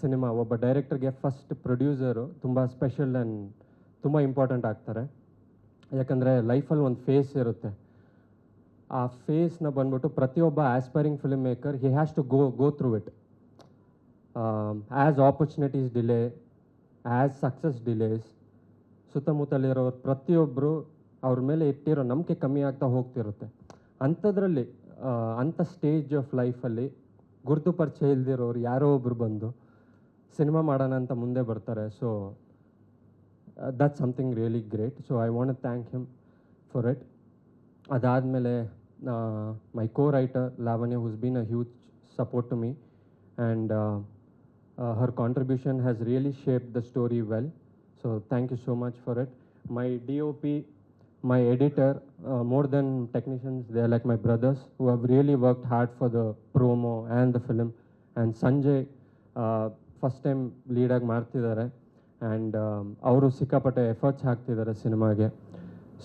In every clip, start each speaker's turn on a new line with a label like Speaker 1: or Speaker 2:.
Speaker 1: Cinema ಒಬ್ಬ ಡೈರೆಕ್ಟರ್ಗೆ first producer ತುಂಬ special and ತುಂಬ ಇಂಪಾರ್ಟೆಂಟ್ ಆಗ್ತಾರೆ. ಯಾಕಂದರೆ ಲೈಫಲ್ಲಿ ಒಂದು ಫೇಸ್ ಇರುತ್ತೆ. ಆ ಫೇಸ್ನ ಬಂದ್ಬಿಟ್ಟು ಪ್ರತಿಯೊಬ್ಬ aspiring film maker he has to go through it. As opportunities delay, as success delays, ಸುತ್ತಮುತ್ತಲಿರೋರು ಪ್ರತಿಯೊಬ್ಬರು ಅವ್ರ ಮೇಲೆ ಇಟ್ಟಿರೋ ನಂಬಿಕೆ ಕಮ್ಮಿ ಆಗ್ತಾ ಹೋಗ್ತಿರುತ್ತೆ. ಅಂಥದ್ರಲ್ಲಿ ಅಂಥ ಸ್ಟೇಜ್ ಆಫ್ ಲೈಫಲ್ಲಿ ಗುರುತು ಪರಿಚಯ ಇಲ್ದಿರೋರು ಯಾರೋ ಒಬ್ರು ಬಂದು ಸಿನಿಮಾ ಮಾಡೋಣ ಅಂತ ಮುಂದೆ ಬರ್ತಾರೆ. So that's something really great. So I want to thank him for it. ಅದಾದಮೇಲೆ my co writer Lavanya who's been a huge support to me and her contribution has really shaped the story well. So thank you so much for it. My DOP, my editor, more than technicians, they are like my brothers who have really worked hard for the promo and the film. And Sanjay, first time lead ಆಗಿ ಮಾಡ್ತಿದ್ದಾರೆ and ಅವರು ಸಿಕ್ಕಾಪಟ್ಟೆ efforts ಹಾಕ್ತಿದ್ದಾರೆ ಸಿನಿಮಾಗೆ.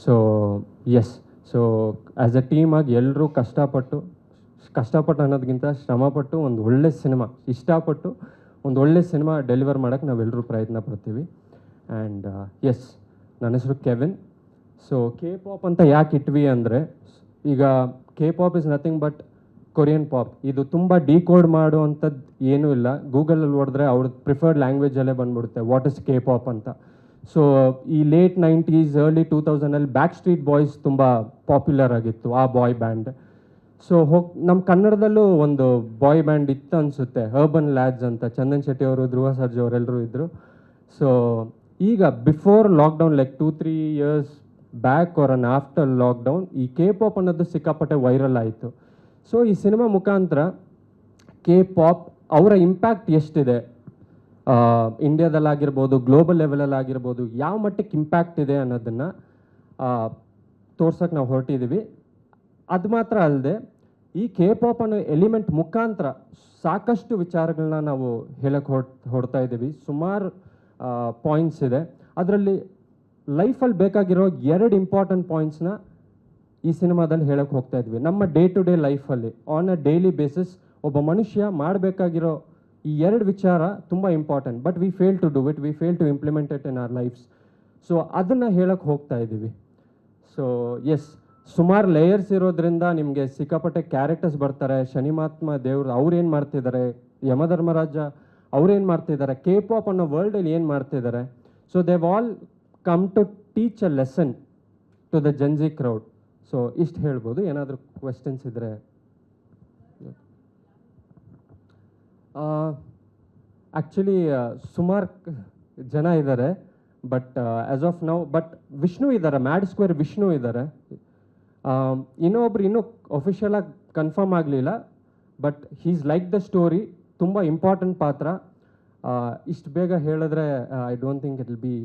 Speaker 1: So yes, so as a team ಆಗಿ ಎಲ್ಲರೂ ಕಷ್ಟಪಟ್ಟು ಅನ್ನೋದಕ್ಕಿಂತ ಶ್ರಮಪಟ್ಟು ಒಂದು ಒಳ್ಳೆ ಸಿನಿಮಾ, ಇಷ್ಟಪಟ್ಟು ಒಂದು ಒಳ್ಳೆ ಸಿನಿಮಾ ಡೆಲಿವರ್ ಮಾಡೋಕ್ಕೆ ನಾವೆಲ್ಲರೂ ಪ್ರಯತ್ನ ಪಡ್ತೀವಿ. ಆ್ಯಂಡ್ ಎಸ್, ನನ್ನ ಹೆಸರು ಕೆವಿನ್. ಸೊ K-pop ಅಂತ ಯಾಕೆ ಇಟ್ವಿ ಅಂದರೆ, ಈಗ K-pop is nothing but Korean pop. ಇದು ತುಂಬ ಡಿಕೋಡ್ ಮಾಡುವಂಥದ್ದು ಏನೂ ಇಲ್ಲ. ಗೂಗಲಲ್ಲಿ ಹೊಡೆದ್ರೆ ಅವ್ರದ್ದು ಪ್ರಿಫರ್ಡ್ ಲ್ಯಾಂಗ್ವೇಜಲ್ಲೇ ಬಂದ್ಬಿಡುತ್ತೆ ವಾಟ್ ಇಸ್ K-pop ಅಂತ. ಸೊ ಈ late 90s early 2000 back street boys ತುಂಬ ಪಾಪ್ಯುಲರ್ ಆಗಿತ್ತು, ಆ ಬಾಯ್ ಬ್ಯಾಂಡ್. ಸೊ ನಮ್ಮ ಕನ್ನಡದಲ್ಲೂ ಒಂದು ಬಾಯ್ ಬ್ಯಾಂಡ್ ಇತ್ತು ಅನಿಸುತ್ತೆ, ಅರ್ಬನ್ ಲ್ಯಾಡ್ಸ್ ಅಂತ. ಚಂದನ್ ಶೆಟ್ಟಿ ಅವರು, ಧ್ರುವ ಸರ್ಜಾ ಅವರೆಲ್ಲರೂ ಇದ್ದರು. ಸೊ ಈಗ before lockdown, like 2-3 years back or an after lockdown, ಈ K-pop ಅನ್ನೋದು ಸಿಕ್ಕಾಪಟ್ಟೆ ವೈರಲ್ ಆಯಿತು. ಸೊ ಈ ಸಿನಿಮಾ ಮುಖಾಂತರ K-pop ಅವರ ಇಂಪ್ಯಾಕ್ಟ್ ಎಷ್ಟಿದೆ ಇಂಡಿಯಾದಲ್ಲಾಗಿರ್ಬೋದು, ಗ್ಲೋಬಲ್ ಲೆವೆಲಲ್ಲಾಗಿರ್ಬೋದು, ಯಾವ ಮಟ್ಟಕ್ಕೆ ಇಂಪ್ಯಾಕ್ಟ್ ಇದೆ ಅನ್ನೋದನ್ನು ತೋರ್ಸೋಕ್ಕೆ ನಾವು ಹೊರಟಿದ್ದೀವಿ. ಅದು ಮಾತ್ರ ಅಲ್ಲದೆ ಈ K-pop ಅನ್ನೋ ಎಲಿಮೆಂಟ್ ಮುಖಾಂತರ ಸಾಕಷ್ಟು ವಿಚಾರಗಳನ್ನ ನಾವು ಹೇಳಕ್ಕೆ ಹೊರಡ್ತಾ ಇದ್ದೀವಿ. ಸುಮಾರು ಪಾಯಿಂಟ್ಸ್ ಇದೆ. ಅದರಲ್ಲಿ ಲೈಫಲ್ಲಿ ಬೇಕಾಗಿರೋ 2 ಇಂಪಾರ್ಟೆಂಟ್ ಪಾಯಿಂಟ್ಸ್ನ ಈ ಸಿನಿಮಾದಲ್ಲಿ ಹೇಳಕ್ಕೆ ಹೋಗ್ತಾ ಇದ್ವಿ. ನಮ್ಮ ಡೇ ಟು ಡೇ ಲೈಫಲ್ಲಿ ಆನ್ ಅ ಡೈಲಿ ಬೇಸಿಸ್ ಒಬ್ಬ ಮನುಷ್ಯ ಮಾಡಬೇಕಾಗಿರೋ ಈ 2 ವಿಚಾರ ತುಂಬ important. But we fail to do it, we fail to implement it in our lives. So ಅದನ್ನು ಹೇಳಕ್ಕೆ ಹೋಗ್ತಾ ಇದ್ದೀವಿ. ಸೊ ಎಸ್, ಸುಮಾರು ಲೇಯರ್ಸ್ ಇರೋದ್ರಿಂದ ನಿಮಗೆ ಸಿಕ್ಕಾಪಟ್ಟೆ ಕ್ಯಾರೆಕ್ಟರ್ಸ್ ಬರ್ತಾರೆ. ಶನಿಮಾತ್ಮ ದೇವ್ರು ಅವ್ರೇನು ಮಾಡ್ತಿದ್ದಾರೆ, ಯಮಧರ್ಮರಾಜ ಅವ್ರೇನು ಮಾಡ್ತಿದ್ದಾರೆ, K-pop ಅನ್ನೋ ವರ್ಲ್ಡಲ್ಲಿ ಏನು ಮಾಡ್ತಿದ್ದಾರೆ. So they've all come to teach a lesson to the Gen Z crowd. So ಇಷ್ಟು ಹೇಳ್ಬೋದು. ಏನಾದರೂ ಕ್ವೆಶನ್ಸ್ ಇದ್ದರೆ. ಆ್ಯಕ್ಚುಲಿ ಸುಮಾರು ಜನ ಇದ್ದಾರೆ, but as of now but Vishnu ಇದ್ದಾರೆ, ಮ್ಯಾಡ್ ಸ್ಕ್ವೇರ್ ವಿಷ್ಣು ಇದ್ದಾರೆ. ಇನ್ನೂ ಅಫಿಷಿಯಲಾಗಿ ಕನ್ಫರ್ಮ್ ಆಗಲಿಲ್ಲ, but he's like the story. ತುಂಬ ಇಂಪಾರ್ಟೆಂಟ್ ಪಾತ್ರ. ಇಷ್ಟು ಬೇಗ ಹೇಳಿದ್ರೆ I don't think it will be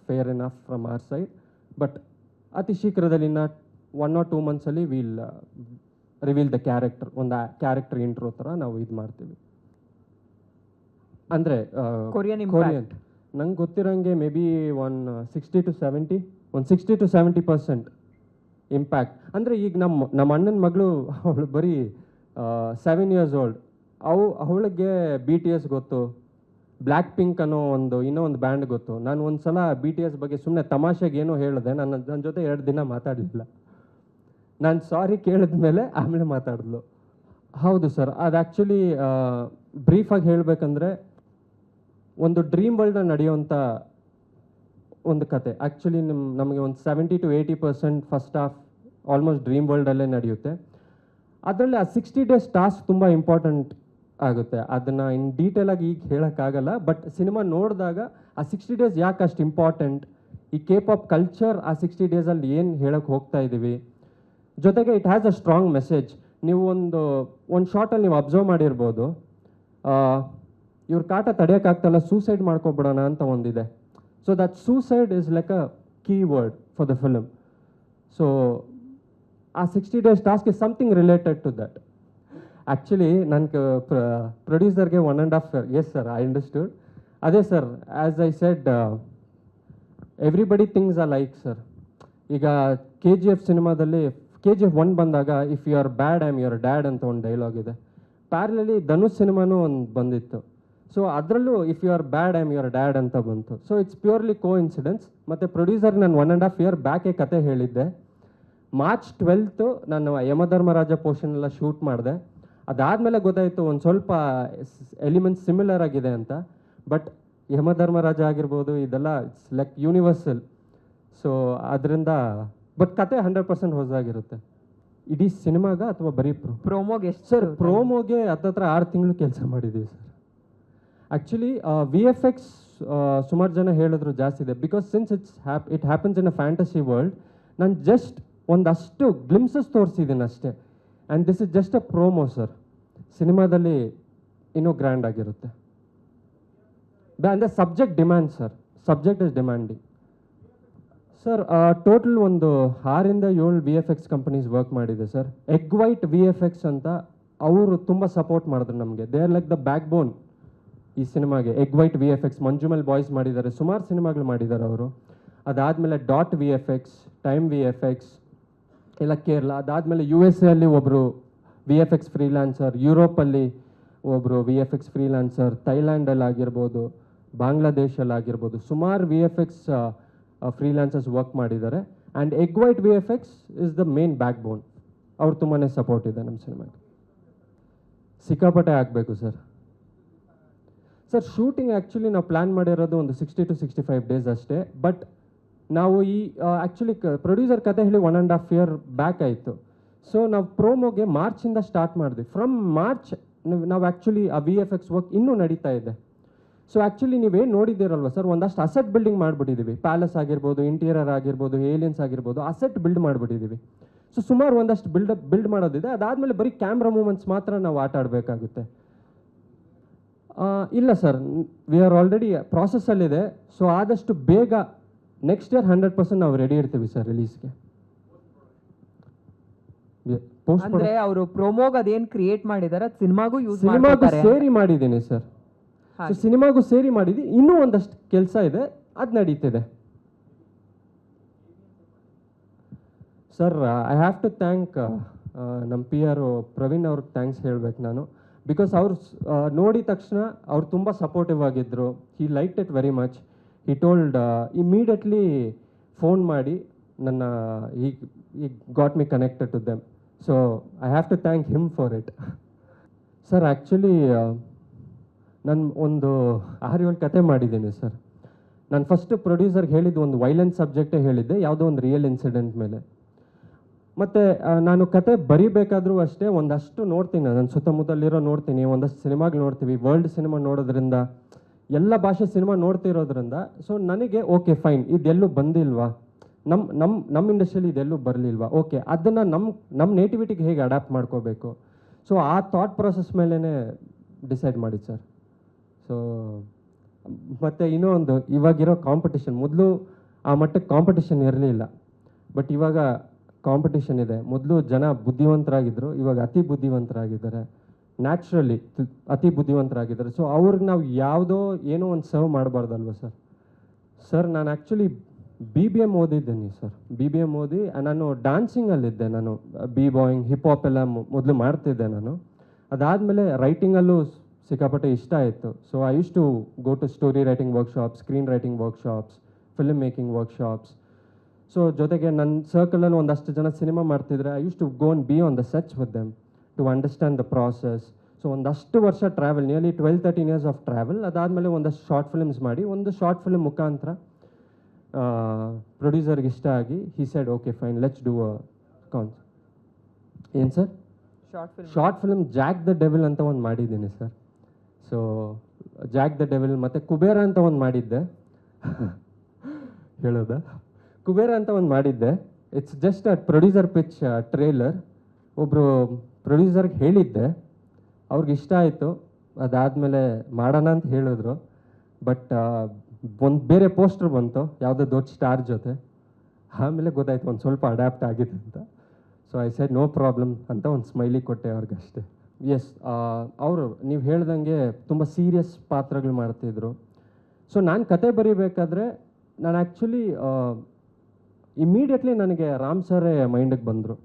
Speaker 1: fair enough from our side. But ಅತಿ ಶೀಘ್ರದಲ್ಲಿ ಇನ್ನು 1 or 2 months will reveal the character. ಒಂದು ಕ್ಯಾರೆಕ್ಟರ್ ಇಂಟ್ರೋ ಥರ ನಾವು ಇದು ಮಾಡ್ತೀವಿ. ಅಂದರೆ ಕೊರಿಯನ್ ನಂಗೆ ಗೊತ್ತಿರೋಂಗೆ ಮೇ ಬಿ 60 to 70% ಇಂಪ್ಯಾಕ್ಟ್. ಅಂದರೆ ಈಗ ನಮ್ಮ ಅಣ್ಣನ ಮಗಳು, ಅವಳು ಬರೀ 7 years old. ಅವಳಿಗೆ BTS ಗೊತ್ತು, ಬ್ಲ್ಯಾಕ್ ಪಿಂಕ್ ಅನ್ನೋ ಇನ್ನೂ ಒಂದು ಬ್ಯಾಂಡ್ ಗೊತ್ತು. ನಾನು ಒಂದು ಸಲ BTS ಬಗ್ಗೆ ಸುಮ್ಮನೆ ತಮಾಷೆಗೆ ಏನೋ ಹೇಳಿದೆ. ನನ್ನ ಜೊತೆ 2 ದಿನ ಮಾತಾಡಲಿಲ್ಲ. ನಾನು ಸಾರಿ ಕೇಳಿದ ಮೇಲೆ ಆಮೇಲೆ ಮಾತಾಡಿದ್ಲು. ಹೌದು ಸರ್, ಅದು ಆ್ಯಕ್ಚುಲಿ ಬ್ರೀಫಾಗಿ ಹೇಳಬೇಕಂದ್ರೆ ಒಂದು ಡ್ರೀಮ್ ವರ್ಲ್ಡ್ನ ನಡೆಯುವಂಥ ಒಂದು ಕತೆ. ಆ್ಯಕ್ಚುಲಿ ನಮಗೆ ಒಂದು 70 to 80% first half almost dream ವರ್ಲ್ಡಲ್ಲೇ ನಡೆಯುತ್ತೆ. ಅದರಲ್ಲಿ ಆ 60 days ಟಾಸ್ಕ್ ತುಂಬ ಇಂಪಾರ್ಟೆಂಟ್ ಆಗುತ್ತೆ. ಅದನ್ನು ಇನ್ ಡೀಟೇಲಾಗಿ ಈಗ ಹೇಳೋಕ್ಕಾಗಲ್ಲ, ಬಟ್ ಸಿನಿಮಾ ನೋಡಿದಾಗ ಆ 60 days ಯಾಕೆ ಅಷ್ಟು ಇಂಪಾರ್ಟೆಂಟ್, ಈ K-pop ಕಲ್ಚರ್ ಆ 60 daysಲ್ಲಿ ಏನು ಹೇಳೋಕ್ಕೆ ಹೋಗ್ತಾ ಇದ್ದೀವಿ, ಜೊತೆಗೆ it has a strong message. ನೀವು ಒಂದು ಶಾರ್ಟಲ್ಲಿ ನೀವು ಅಬ್ಸರ್ವ್ ಮಾಡಿರ್ಬೋದು, ಇವ್ರ ಕಾಟ ತಡೆಯೋಕ್ಕಾಗ್ತಲ್ಲ, ಸೂಸೈಡ್ ಮಾಡ್ಕೊಬಿಡೋಣ ಅಂತ ಒಂದಿದೆ. So that suicide is like a keyword for the film. So ಆ 60 days task is something related to that. Actually ನನ್ನ ಪ್ರೊಡ್ಯೂಸರ್ಗೆ 1.5 year. Yes sir, I understood. ಅದೇ sir, as I said, everybody things are like sir. ಈಗ KGF ಸಿನಿಮಾದಲ್ಲಿ KGF 1 ಬಂದಾಗ, if you are bad I am your dad ಅಂತ ಒಂದು dialogue ಇದೆ. ಪ್ಯಾರಲಲ್ಲಿ ಧನುಷ್ ಸಿನಿಮಾನೂ ಒಂದು ಬಂದಿತ್ತು. ಸೊ ಅದರಲ್ಲೂ if you are bad I am your dad ಅಂತ ಬಂತು. So it's purely coincidence. ಮತ್ತು ಪ್ರೊಡ್ಯೂಸರ್ ನಾನು 1.5 year ಬ್ಯಾಕೆ ಕತೆ ಹೇಳಿದ್ದೆ. March 12th ನಾನು ಯಮಧರ್ಮರಾಜ ಪೋರ್ಷನ್ ಎಲ್ಲ ಶೂಟ್ ಮಾಡಿದೆ. ಅದಾದಮೇಲೆ ಗೊತ್ತಾಯಿತು ಒಂದು ಸ್ವಲ್ಪ ಎಲಿಮೆಂಟ್ಸ್ ಸಿಮಿಲರ್ ಆಗಿದೆ ಅಂತ. ಬಟ್ ಯಮಧರ್ಮರಾಜ ಆಗಿರ್ಬೋದು ಇದೆಲ್ಲ ಇಟ್ಸ್ ಲೈಕ್ ಯೂನಿವರ್ಸಲ್. ಸೊ ಅದರಿಂದ ಬಟ್ ಕತೆ 100% ಹೊಸದಾಗಿರುತ್ತೆ. ಇಡೀ ಸಿನಿಮಾಗ ಅಥವಾ ಬರೀ
Speaker 2: ಪ್ರೋಮೋಗೆ ಎಷ್ಟು
Speaker 1: ಸರ್? ಪ್ರೋಮೋಗೆ ಹತ್ತತ್ರ 6 ತಿಂಗಳು ಕೆಲಸ ಮಾಡಿದ್ದೀವಿ ಸರ್. ಆ್ಯಕ್ಚುಲಿ VFX ಸುಮಾರು ಜನ ಹೇಳಿದ್ರು ಜಾಸ್ತಿ ಇದೆ. Because since it happens in a fantasy world. ನಾನು ಜಸ್ಟ್ ಒಂದಷ್ಟು ಗ್ಲಿಮ್ಸಸ್ ತೋರಿಸಿದ್ದೀನಿ ಅಷ್ಟೇ. And this is just a promo sir. ಸಿನಿಮಾದಲ್ಲಿ ಇನ್ನೂ ಗ್ರ್ಯಾಂಡ್ ಆಗಿರುತ್ತೆ. ಅಂದರೆ subject demand sir. Subject is demanding sir. Total ಒಂದು 6 to 7 VFX ಕಂಪನೀಸ್ ವರ್ಕ್ ಮಾಡಿದೆ ಸರ್. ಎಗ್ ವೈಟ್ VFX ಅಂತ ಅವರು ತುಂಬ ಸಪೋರ್ಟ್ ಮಾಡಿದ್ರು ನಮಗೆ. They are like the back ಬೋನ್ ಈ ಸಿನಿಮಾಗೆ. ಎಗ್ ವೈಟ್ VFX, ಮಂಜುಮೆಲ್ ಬಾಯ್ಸ್ ಮಾಡಿದ್ದಾರೆ, ಸುಮಾರು ಸಿನಿಮಾಗಳು ಮಾಡಿದ್ದಾರೆ ಅವರು. ಅದಾದಮೇಲೆ ಡಾಟ್ VFX, ಟೈಮ್ VFX ಎಲ್ಲ ಕೇರಳ. ಅದಾದಮೇಲೆ USA ಅಲ್ಲಿ ಒಬ್ಬರು VFX ಫ್ರೀಲಾನ್ಸರ್, ಯುರೋಪಲ್ಲಿ ಒಬ್ಬರು VFX ಫ್ರೀಲಾನ್ಸರ್, ಥೈಲ್ಯಾಂಡಲ್ಲಿ ಆಗಿರ್ಬೋದು, ಬಾಂಗ್ಲಾದೇಶಲ್ಲಿ ಆಗಿರ್ಬೋದು, ಸುಮಾರು VFX ಫ್ರೀಲಾನ್ಸರ್ಸ್ ವರ್ಕ್ ಮಾಡಿದ್ದಾರೆ. And egg white VFX is the main back ಬೋನ್. ಅವ್ರು ತುಂಬಾ ಸಪೋರ್ಟ್ ಇದೆ ನಮ್ಮ ಸಿನಿಮಾಗೆ. ಸಿಕ್ಕಾಪಟ್ಟೆ ಆಗಬೇಕು ಸರ್. ಸರ್ ಶೂಟಿಂಗ್ ಆ್ಯಕ್ಚುಲಿ ನಾವು ಪ್ಲ್ಯಾನ್ ಮಾಡಿರೋದು ಒಂದು 60 to 65 days ಅಷ್ಟೇ. ಬಟ್ ನಾವು ಈ ಆ್ಯಕ್ಚುಲಿ ಪ್ರೊಡ್ಯೂಸರ್ ಕತೆ ಹೇಳಿ 1.5 year ಬ್ಯಾಕ್ ಆಯಿತು. ಸೊ ನಾವು ಪ್ರೋಮೋಗೆ ಮಾರ್ಚಿಂದ ಸ್ಟಾರ್ಟ್ ಮಾಡಿದ್ವಿ. ಫ್ರಮ್ ಮಾರ್ಚ್ ನಾವು ಆ್ಯಕ್ಚುಲಿ ಆ VFX ವರ್ಕ್ ಇನ್ನೂ ನಡೀತಾ ಇದೆ. ಸೊ ಆ್ಯಕ್ಚುಲಿ ನೀವೇನು ನೋಡಿದ್ದೀರಲ್ವ ಸರ್, ಒಂದಷ್ಟು ಅಸೆಟ್ ಬಿಲ್ಡಿಂಗ್ ಮಾಡಿಬಿಟ್ಟಿದ್ದೀವಿ. ಪ್ಯಾಲೇಸ್ ಆಗಿರ್ಬೋದು, ಇಂಟೀರಿಯರ್ ಆಗಿರ್ಬೋದು, ಏಲಿಯನ್ಸ್ ಆಗಿರ್ಬೋದು, ಅಸೆಟ್ ಬಿಲ್ಡ್ ಮಾಡಿಬಿಟ್ಟಿದ್ದೀವಿ. ಸೊ ಸುಮಾರು ಒಂದಷ್ಟು ಬಿಲ್ಡ್ ಮಾಡೋದಿದೆ. ಅದಾದಮೇಲೆ ಬರೀ ಕ್ಯಾಮ್ರಾ ಮೂಮೆಂಟ್ಸ್ ಮಾತ್ರ ನಾವು ಆಟ ಆಡಬೇಕಾಗುತ್ತೆ. ಇಲ್ಲ ಸರ್, ವಿ ಆರ್ ಆಲ್ರೆಡಿ ಪ್ರಾಸೆಸ್ಸಲ್ಲಿದೆ. ಸೊ ಆದಷ್ಟು ಬೇಗ ನೆಕ್ಸ್ಟ್ ಇಯರ್ 100% ನಾವು ರೆಡಿ ಇರ್ತೀವಿ ಸರ್ ರಿಲೀಸ್ಗೆ.
Speaker 2: ಅಂದ್ರೆ ಅವರು ಪ್ರೋಮೋಗ್ ಅದೇನು ಕ್ರಿಯೇಟ್ ಮಾಡಿದಾರೆ ಸಿನಿಮಾಗೂ ಯೂಸ್
Speaker 1: ಸಿನಿಮಾಗೂ ಸೇರಿ ಮಾಡಿದ್ದೀನಿ ಸರ್. ಸೊ ಸಿನಿಮಾಗೂ ಸೇರಿ ಮಾಡಿದ್ದೀನಿ. ಇನ್ನೂ ಒಂದಷ್ಟು ಕೆಲಸ ಇದೆ, ಅದು ನಡೀತಿದೆ sir. I have to thank ನಮ್ಮ PR ಪ್ರವೀಣ್ ಅವ್ರಿಗೆ ಥ್ಯಾಂಕ್ಸ್ ಹೇಳ್ಬೇಕು ನಾನು. ಬಿಕಾಸ್ ಅವ್ರು ನೋಡಿದ ತಕ್ಷಣ ಅವ್ರು ತುಂಬ ಸಪೋರ್ಟಿವ್ ಆಗಿದ್ದರು. He like it very much. He told immediately phone ಮಾಡಿ ನನ್ನ ಈ got me connected to them. So I have to thank him for it sir. Actually ನಾನು ಒಂದು 6-7 ಕತೆ ಮಾಡಿದ್ದೀನಿ ಸರ್. ನಾನು ಫಸ್ಟ್ ಪ್ರೊಡ್ಯೂಸರ್ಗೆ ಹೇಳಿದ್ದು ಒಂದು ವೈಲೆನ್ಸ್ ಸಬ್ಜೆಕ್ಟೇ ಹೇಳಿದ್ದೆ, ಯಾವುದೋ ಒಂದು ರಿಯಲ್ ಇನ್ಸಿಡೆಂಟ್ ಮೇಲೆ. ಮತ್ತು ನಾನು ಕತೆ ಬರಿಬೇಕಾದ್ರೂ ಅಷ್ಟೇ ಒಂದಷ್ಟು ನೋಡ್ತೀನಿ, ನನ್ನ ಸುತ್ತಮುತ್ತಲಿರೋ ನೋಡ್ತೀನಿ, ಒಂದಷ್ಟು ಸಿನಿಮಾಗಳು ನೋಡ್ತೀವಿ. ವರ್ಲ್ಡ್ ಸಿನಿಮಾ ನೋಡೋದ್ರಿಂದ, ಎಲ್ಲ ಭಾಷೆ ಸಿನಿಮಾ ನೋಡ್ತಿರೋದ್ರಿಂದ ಸೊ ನನಗೆ ಓಕೆ ಫೈನ್, ಇದೆಲ್ಲೂ ಬಂದಿಲ್ವಾ, ನಮ್ಮ ಇಂಡಸ್ಟ್ರಿಯಲ್ಲಿ ಇದೆಲ್ಲೂ ಬರಲಿಲ್ವಾ, ಓಕೆ ಅದನ್ನು ನಮ್ಮ ನೇಟಿವಿಟಿಗೆ ಹೇಗೆ ಅಡ್ಯಾಪ್ಟ್ ಮಾಡ್ಕೋಬೇಕು. ಸೊ ಆ ಥಾಟ್ ಪ್ರೊಸೆಸ್ ಮೇಲೇ ಡಿಸೈಡ್ ಮಾಡಿ ಸರ್. ಸೊ ಮತ್ತು ಇನ್ನೂ ಒಂದು, ಇವಾಗಿರೋ ಕಾಂಪಿಟಿಷನ್, ಮೊದಲು ಆ ಮಟ್ಟಕ್ಕೆ ಕಾಂಪಿಟಿಷನ್ ಇರಲಿಲ್ಲ. ಬಟ್ ಇವಾಗ ಕಾಂಪಿಟಿಷನ್ ಇದೆ. ಮೊದಲು ಜನ ಬುದ್ಧಿವಂತರಾಗಿದ್ದರು, ಇವಾಗ ಅತಿ ಬುದ್ಧಿವಂತರಾಗಿದ್ದಾರೆ. ನ್ಯಾಚುರಲಿ ಅತಿ ಬುದ್ಧಿವಂತರಾಗಿದ್ದಾರೆ. ಸೊ ಅವ್ರಿಗೆ ನಾವು ಯಾವುದೋ ಏನೋ ಒಂದು ಸರ್ವ್ ಮಾಡಬಾರ್ದಲ್ವ ಸರ್. ಸರ್ ನಾನು ಆ್ಯಕ್ಚುಲಿ BBM ಓದಿದ್ದೀನಿ ಸರ್. BBM ಓದಿ ನಾನು ಡ್ಯಾನ್ಸಿಂಗಲ್ಲಿದ್ದೆ. ನಾನು ಬಾಯಿಂಗ್, ಹಿಪ್ ಹಾಪ್ ಎಲ್ಲ ಮೊದಲು ಮಾಡ್ತಿದ್ದೆ ನಾನು. ಅದಾದಮೇಲೆ ರೈಟಿಂಗಲ್ಲೂ ಸಿಕ್ಕಾಪಟ್ಟೆ ಇಷ್ಟ ಆಯಿತು. So I use to go to story writing workshops, screen writing workshops, film making workshops. So ಜೊತೆಗೆ ನನ್ನ ಸರ್ಕಲಲ್ಲಿ ಒಂದಷ್ಟು ಜನ ಸಿನಿಮಾ ಮಾಡ್ತಿದ್ರೆ I use to go and be on the sets with them to understand the process. So ಒಂದಷ್ಟು ವರ್ಷ travel, nearly 12-13 years of travel. ಅದಾದಮೇಲೆ ಒಂದಷ್ಟು ಶಾರ್ಟ್ ಫಿಲ್ಮ್ಸ್ ಮಾಡಿ, ಒಂದು ಶಾರ್ಟ್ ಫಿಲ್ಮ್ ಮುಖಾಂತರ ಪ್ರೊಡ್ಯೂಸರ್ಗೆ ಇಷ್ಟ ಆಗಿ he said okay fine let's do a ಏನು sir short film Jack the Devil ಅಂತ ಒಂದು ಮಾಡಿದ್ದೀನಿ sir. So Jack the Devil ಮತ್ತು ಕುಬೇರ ಅಂತ ಒಂದು ಮಾಡಿದ್ದೆ. ಹೇಳೋದಾ? ಕುಬೇರ ಅಂತ ಒಂದು ಮಾಡಿದ್ದೆ. It's just a producer pitch trailer. ಒಬ್ಬರು ಪ್ರೊಡ್ಯೂಸರ್ಗೆ ಹೇಳಿದ್ದೆ, ಅವ್ರಿಗೆ ಇಷ್ಟ ಆಯಿತು. ಅದಾದಮೇಲೆ ಮಾಡೋಣ ಅಂತ ಹೇಳಿದ್ರು. ಬಟ್ ಒಂದು ಬೇರೆ ಪೋಸ್ಟರ್ ಬಂತು ಯಾವುದೋ ದೊಡ್ಡ ಸ್ಟಾರ್ ಜೊತೆ. ಆಮೇಲೆ ಗೊತ್ತಾಯ್ತು ಒಂದು ಸ್ವಲ್ಪ ಅಡ್ಯಾಪ್ಟ್ ಆಗಿದೆ ಅಂತ. So I said no problem ಅಂತ ಒಂದು ಸ್ಮೈಲಿ ಕೊಟ್ಟೆ ಅವ್ರಿಗಷ್ಟೇ. ಎಸ್, ಅವರು ನೀವು ಹೇಳ್ದಂಗೆ ತುಂಬ ಸೀರಿಯಸ್ ಪಾತ್ರಗಳು ಮಾಡ್ತಿದ್ರು. ಸೊ ನಾನು ಕತೆ ಬರೀಬೇಕಾದ್ರೆ ನಾನು ಆ್ಯಕ್ಚುಲಿ ಇಮ್ಮಿಡಿಯೇಟ್ಲಿ ನನಗೆ ರಾಮ್ ಸರೇ ಮೈಂಡಿಗೆ ಬಂದರು.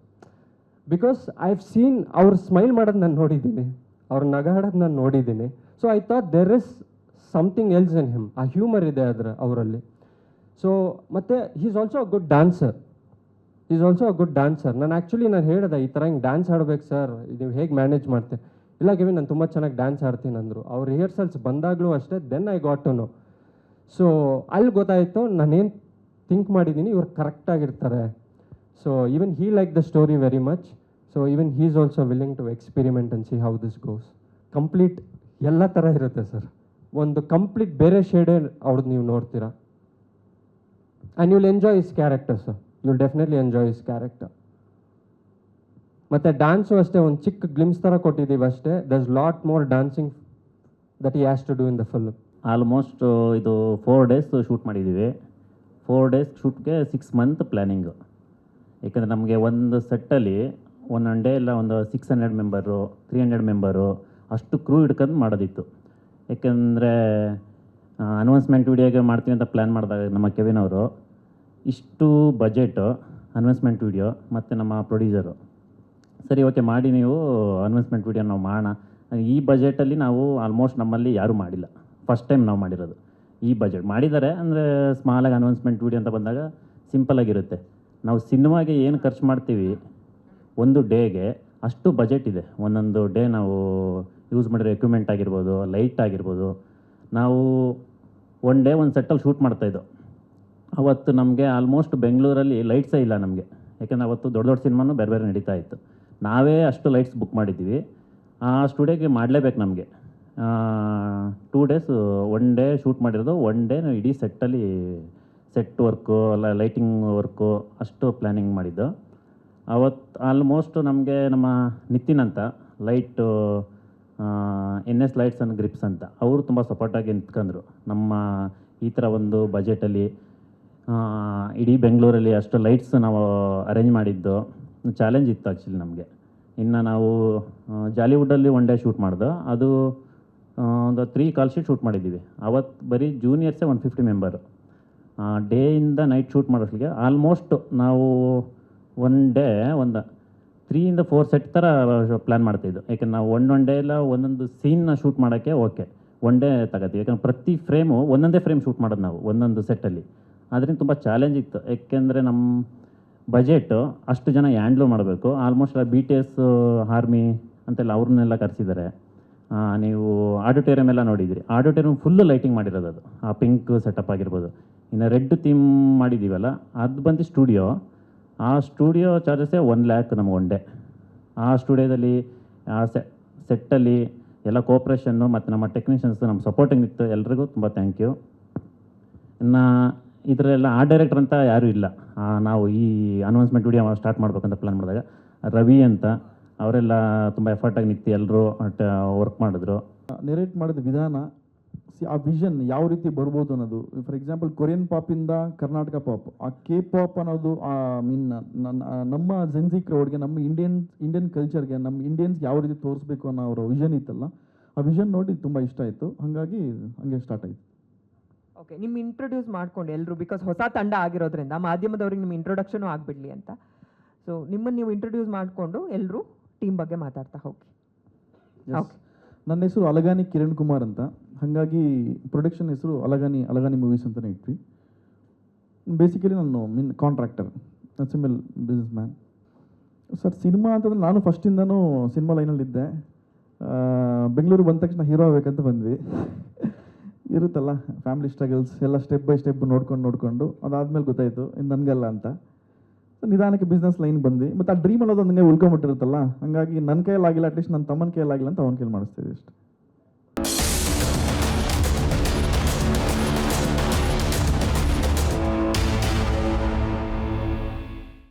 Speaker 1: ಬಿಕಾಸ್ ಐ ಹ್ಯಾವ್ ಸೀನ್ ಅವ್ರು ಸ್ಮೈಲ್ ಮಾಡೋದು ನಾನು ನೋಡಿದ್ದೀನಿ, ಅವ್ರು ನಗಾಡೋದು ನಾನು ನೋಡಿದ್ದೀನಿ. So I thought there is something else in him, ಆ ಹ್ಯೂಮರ್ ಇದೆ ಅವರಲ್ಲಿ. ಸೊ ಮತ್ತು he's also a good dancer, ನಾನು ಆ್ಯಕ್ಚುಲಿ ಹೇಳಿದೆ ಈ ಥರ ಹಿಂಗೆ ಡ್ಯಾನ್ಸ್ ಆಡ್ಬೇಕು ಸರ್, ನೀವು ಹೇಗೆ ಮ್ಯಾನೇಜ್ ಮಾಡ್ತೀರಿ? ಇಲ್ಲ ಗಿವಿ, ನಾನು ತುಂಬ ಚೆನ್ನಾಗಿ ಡ್ಯಾನ್ಸ್ ಆಡ್ತೀನಿ ಅಂದರು. ಅವ್ರ ರಿಹರ್ಸಲ್ಸ್ ಬಂದಾಗಲೂ ಅಷ್ಟೇ, then I got to know. So ಅಲ್ಲಿ ಗೊತ್ತಾಯಿತು ನಾನೇನು ಥಿಂಕ್ ಮಾಡಿದ್ದೀನಿ ಇವ್ರು ಕರೆಕ್ಟಾಗಿರ್ತಾರೆ. So even he like the story very much. So even he is also willing to experiment and see how this goes. Complete ಎಲ್ಲ ಥರ ಇರುತ್ತೆ ಸರ್, ಒಂದು ಕಂಪ್ಲೀಟ್ ಬೇರೆ ಶೇಡೇ ಅವ್ರದ್ದು ನೀವು ನೋಡ್ತೀರಾ. And you'll enjoy his character sir, you'll definitely enjoy his character. ಮತ್ತು dance ಅಷ್ಟೇ ಒಂದು ಚಿಕ್ಕ ಗ್ಲಿಮ್ಸ್ ಥರ ಕೊಟ್ಟಿದ್ದೀವಿ ಅಷ್ಟೇ. There is lot more dancing that he has to do in the film.
Speaker 3: Almost ಇದು 4 ಡೇಸ್ ಶೂಟ್ ಮಾಡಿದ್ದೀವಿ. 4 ಡೇಸ್ ಶೂಟ್ಗೆ 6 ಮಂತ್ ಪ್ಲ್ಯಾನಿಂಗು. ಯಾಕಂದರೆ ನಮಗೆ ಒಂದು ಸೆಟ್ಟಲ್ಲಿ ಒಂದೊಂದು ಡೇ ಎಲ್ಲ ಒಂದು 600 ಮೆಂಬರು 300 ಮೆಂಬರು ಅಷ್ಟು ಕ್ರೂ ಹಿಡ್ಕೊಂಡು ಮಾಡೋದಿತ್ತು. ಯಾಕೆಂದರೆ ಅನೌನ್ಸ್ಮೆಂಟ್ ವೀಡಿಯೋಗೆ ಮಾಡ್ತೀವಿ ಅಂತ ಪ್ಲ್ಯಾನ್ ಮಾಡಿದಾಗ ನಮ್ಮ ಕೆವಿನ್ ಅವರು ಇಷ್ಟು ಬಜೆಟು ಅನೌನ್ಸ್ಮೆಂಟ್ ವೀಡಿಯೋ ಮತ್ತು ನಮ್ಮ ಪ್ರೊಡ್ಯೂಸರು ಸರಿ ಓಕೆ ಮಾಡಿ ನೀವು ಅನೌನ್ಸ್ಮೆಂಟ್ ವೀಡಿಯೋ ನಾವು ಮಾಡೋಣ. ಈ ಬಜೆಟಲ್ಲಿ ನಾವು ಆಲ್ಮೋಸ್ಟ್ ನಮ್ಮಲ್ಲಿ ಯಾರೂ ಮಾಡಿಲ್ಲ, ಫಸ್ಟ್ ಟೈಮ್ ನಾವು ಮಾಡಿರೋದು. ಈ ಬಜೆಟ್ ಮಾಡಿದ್ದಾರೆ ಅಂದರೆ ಸ್ಮಾಲಾಗಿ ಅನೌನ್ಸ್ಮೆಂಟ್ ವೀಡಿಯೋ ಅಂತ ಬಂದಾಗ ಸಿಂಪಲಾಗಿರುತ್ತೆ. ನಾವು ಸಿನಿಮಾಗೆ ಏನು ಖರ್ಚು ಮಾಡ್ತೀವಿ ಒಂದು ಡೇಗೆ ಅಷ್ಟು ಬಜೆಟ್ ಇದೆ. ಒಂದೊಂದು ಡೇ ನಾವು ಯೂಸ್ ಮಾಡಿರೋ ಎಕ್ವಿಪ್ಮೆಂಟ್ ಆಗಿರ್ಬೋದು, ಲೈಟ್ ಆಗಿರ್ಬೋದು. ನಾವು ಒನ್ ಡೇ ಒಂದು ಸೆಟ್ಟಲ್ಲಿ ಶೂಟ್ ಮಾಡ್ತಾಯಿದ್ದೋ. ಅವತ್ತು ನಮಗೆ ಆಲ್ಮೋಸ್ಟ್ ಬೆಂಗಳೂರಲ್ಲಿ ಲೈಟ್ಸೇ ಇಲ್ಲ ನಮಗೆ. ಯಾಕೆಂದರೆ ಅವತ್ತು ದೊಡ್ಡ ದೊಡ್ಡ ಸಿನಿಮಾನು ಬೇರೆ ಬೇರೆ ನಡೀತಾ ಇತ್ತು. ನಾವೇ ಅಷ್ಟು ಲೈಟ್ಸ್ ಬುಕ್ ಮಾಡಿದ್ದೀವಿ. ಆ ಸ್ಟುಡಿಯೋಗೆ ಮಾಡಲೇಬೇಕು ನಮಗೆ. 2 ಡೇಸ್, 1 ಡೇ ಶೂಟ್ ಮಾಡಿರೋದು, 1 ಡೇ ನಾವು ಇಡೀ ಸೆಟ್ಟಲ್ಲಿ ಸೆಟ್ ವರ್ಕು ಅಲ್ಲ ಲೈಟಿಂಗ್ ವರ್ಕು ಅಷ್ಟು ಪ್ಲ್ಯಾನಿಂಗ್ ಮಾಡಿದ್ದು. ಅವತ್ತು ಆಲ್ಮೋಸ್ಟ್ ನಮಗೆ ನಮ್ಮ ನಿತಿನ್ ಅಂತ light NS lights and grips ಅಂತ ಅವರು ತುಂಬ ಸಪೋರ್ಟಾಗಿ ನಿಂತ್ಕೊಂಡ್ರು. ನಮ್ಮ ಈ ಥರ ಒಂದು ಬಜೆಟಲ್ಲಿ ಇಡೀ ಬೆಂಗಳೂರಲ್ಲಿ ಅಷ್ಟು ಲೈಟ್ಸ್ ನಾವು ಅರೇಂಜ್ ಮಾಡಿದ್ದು ಚಾಲೆಂಜ್ ಇತ್ತು ಆ್ಯಕ್ಚುಲಿ ನಮಗೆ. ಇನ್ನು ನಾವು ಜಾಲಿವುಡ್ಡಲ್ಲಿ 1 ಡೇ ಶೂಟ್ ಮಾಡ್ದು, ಅದು ಒಂದು 3 ಕಾಲ್ ಶೀಟ್ ಶೂಟ್ ಮಾಡಿದ್ದೀವಿ. ಅವತ್ತು ಬರೀ ಜೂನಿಯರ್ಸೇ 150 ಮೆಂಬರು. ಡೇಯಿಂದ ನೈಟ್ ಶೂಟ್ ಮಾಡೋಷ್ಟಿಗೆ ಆಲ್ಮೋಸ್ಟ್ ನಾವು 1 ಡೇ ಒಂದು 3 4 ಸೆಟ್ ಥರ ಪ್ಲ್ಯಾನ್ ಮಾಡ್ತಾಯಿದ್ದು. ಯಾಕೆಂದ್ರೆ ನಾವು ಒಂದೊಂದು ಡೇ ಎಲ್ಲ ಒಂದೊಂದು ಸೀನ್ನ ಶೂಟ್ ಮಾಡೋಕ್ಕೆ ಓಕೆ 1 ಡೇ ತಗೋತೀವಿ. ಯಾಕಂದ್ರೆ ಪ್ರತಿ ಫ್ರೇಮು ಒಂದೊಂದೇ ಫ್ರೇಮ್ ಶೂಟ್ ಮಾಡೋದು ನಾವು ಒಂದೊಂದು ಸೆಟ್ಟಲ್ಲಿ. ಅದರಿಂದ ತುಂಬ ಚಾಲೆಂಜ್ ಇತ್ತು. ಯಾಕೆಂದರೆ ನಮ್ಮ ಬಜೆಟು ಅಷ್ಟು ಜನ ಹ್ಯಾಂಡ್ಲು ಮಾಡಬೇಕು. ಆಲ್ಮೋಸ್ಟ್ BTS ಆರ್ಮಿ ಅಂತೆಲ್ಲ ಅವ್ರನ್ನೆಲ್ಲ ಕರೆಸಿದ್ದಾರೆ. ನೀವು ಆಡಿಟೋರಿಯಮ್ ಎಲ್ಲ ನೋಡಿದಿರಿ, ಆಡಿಟೋರಿಯಮ್ ಫುಲ್ಲು ಲೈಟಿಂಗ್ ಮಾಡಿರೋದು. ಅದು ಆ ಪಿಂಕ್ ಸೆಟಪ್ ಆಗಿರ್ಬೋದು. ಇನ್ನು ರೆಡ್ ಥೀಮ್ ಮಾಡಿದ್ದೀವಲ್ಲ ಅದು ಬಂದು ಸ್ಟುಡಿಯೋ. ಆ ಸ್ಟುಡಿಯೋ ಚಾರ್ಜಸ್ಸೇ 1 lakh ನಮ್ಗೆ 1 ಡೇ. ಆ ಸ್ಟುಡಿಯೋದಲ್ಲಿ ಆ ಸೆಟ್ಟಲ್ಲಿ ಎಲ್ಲ ಕೋಪ್ರೇಷನ್ನು ಮತ್ತು ನಮ್ಮ ಟೆಕ್ನಿಷಿಯನ್ಸ್ ನಮ್ಮ ಸಪೋರ್ಟಿಂಗ್ ಇತ್ತು. ಎಲ್ರಿಗೂ ತುಂಬ ಥ್ಯಾಂಕ್ ಯು. ಇನ್ನು ಇದರೆಲ್ಲ ಆರ್ಟ್ ಡೈರೆಕ್ಟರ್ ಅಂತ ಯಾರೂ ಇಲ್ಲ. ನಾವು ಈ ಅನೌನ್ಸ್ಮೆಂಟ್ ವಿಡಿಯೋ ಸ್ಟಾರ್ಟ್ ಮಾಡ್ಬೇಕಂತ ಪ್ಲ್ಯಾನ್ ಮಾಡಿದಾಗ ರವಿ ಅಂತ ಅವರೆಲ್ಲ ತುಂಬ ಎಫರ್ಟಾಗಿ ನಿಂತು ಎಲ್ಲರೂ ವರ್ಕ್ ಮಾಡಿದ್ರು.
Speaker 4: ನೆರೇಟ್ ಮಾಡಿದ ವಿಧಾನ, ಆ ವಿಷನ್ ಯಾವ ರೀತಿ ಬರ್ಬೋದು ಅನ್ನೋದು. ಫಾರ್ ಎಕ್ಸಾಂಪಲ್ ಕೊರಿಯನ್ ಪಾಪಿಂದ ಕರ್ನಾಟಕ ಪಾಪ್, ಆ K-pop ಅನ್ನೋದು ನಮ್ಮ ಜೆನ್ಸಿ ಕ್ರೌಡ್ಗೆ, ನಮ್ಮ ಇಂಡಿಯನ್ ಕಲ್ಚರ್ಗೆ, ನಮ್ಮ ಇಂಡಿಯನ್ಸ್ಗೆ ಯಾವ ರೀತಿ ತೋರಿಸ್ಬೇಕು ಅನ್ನೋ ಅವರ ವಿಷನ್ ಇತ್ತಲ್ಲ, ಆ ವಿಷನ್ ನೋಡಿ ತುಂಬ ಇಷ್ಟ ಆಯಿತು. ಹಾಗಾಗಿ ಹಂಗೆ ಸ್ಟಾರ್ಟ್ ಆಯಿತು.
Speaker 2: ಓಕೆ, ನಿಮ್ಮ ಇಂಟ್ರೊಡ್ಯೂಸ್ ಮಾಡ್ಕೊಂಡು ಎಲ್ಲರೂ, ಬಿಕಾಸ್ ಹೊಸ ತಂಡ ಆಗಿರೋದ್ರಿಂದ ಮಾಧ್ಯಮದವ್ರಿಗೆ ನಿಮ್ಮ ಇಂಟ್ರೊಡಕ್ಷನು ಆಗಿಬಿಡಲಿ ಅಂತ. ಸೊ ನಿಮ್ಮನ್ನು ನೀವು ಇಂಟ್ರೊಡ್ಯೂಸ್ ಮಾಡಿಕೊಂಡು ಎಲ್ಲರೂ ಟೀಮ್ ಬಗ್ಗೆ ಮಾತಾಡ್ತಾ ಹೋಗಿ. ಓಕೆ,
Speaker 4: ನನ್ನ ಹೆಸರು ಅಲಗಾನಿ ಕಿರಣ್ ಕುಮಾರ್ ಅಂತ. ಹಾಗಾಗಿ ಪ್ರೊಡಕ್ಷನ್ ಹೆಸರು ಅಲಗಾನಿ ಮೂವೀಸ್ ಅಂತಲೇ ಇಟ್ವಿ. ಬೇಸಿಕಲಿ ನಾನು contractor, simple business man sir. Cinema ಅಂತಂದರೆ ನಾನು ಫಸ್ಟಿಂದನೂ ಸಿನಿಮಾ ಲೈನಲ್ಲಿದ್ದೆ. ಬೆಂಗಳೂರು ಬಂದ ತಕ್ಷಣ ಹೀರೋ ಆಗಬೇಕಂತ ಬಂದ್ವಿ. ಇರುತ್ತಲ್ಲ ಫ್ಯಾಮಿಲಿ ಸ್ಟ್ರಗಲ್ಸ್ ಎಲ್ಲ ಸ್ಟೆಪ್ ಬೈ ಸ್ಟೆಪ್ ನೋಡ್ಕೊಂಡು ಅದಾದಮೇಲೆ ಗೊತ್ತಾಯಿತು ಇದು ನನಗಲ್ಲ ಅಂತ. ನಿಧಾನಕ್ಕೆ ಬಿಸ್ನೆಸ್ ಲೈನ್ ಬಂದ್ವಿ. ಮತ್ತು ಆ ಡ್ರೀಮ್ ಅನ್ನೋದು ನನಗೆ ಉಳ್ಕೊಂಬಿಟ್ಟಿರುತ್ತಲ್ಲ, ಹಾಗಾಗಿ ನನ್ನ ಕೈಯಲ್ಲಾಗಿಲ್ಲ, ಅಟ್ಲೀಸ್ಟ್ ನನ್ನ ತಮ್ಮನ ಕೈಯಲ್ಲಾಗಿಲ್ಲ ಅಂತ ಅವನ ಕೈಯಲ್ಲಿ ಮಾಡಿಸ್ತಿದ್ದೆ ಅಷ್ಟೇ.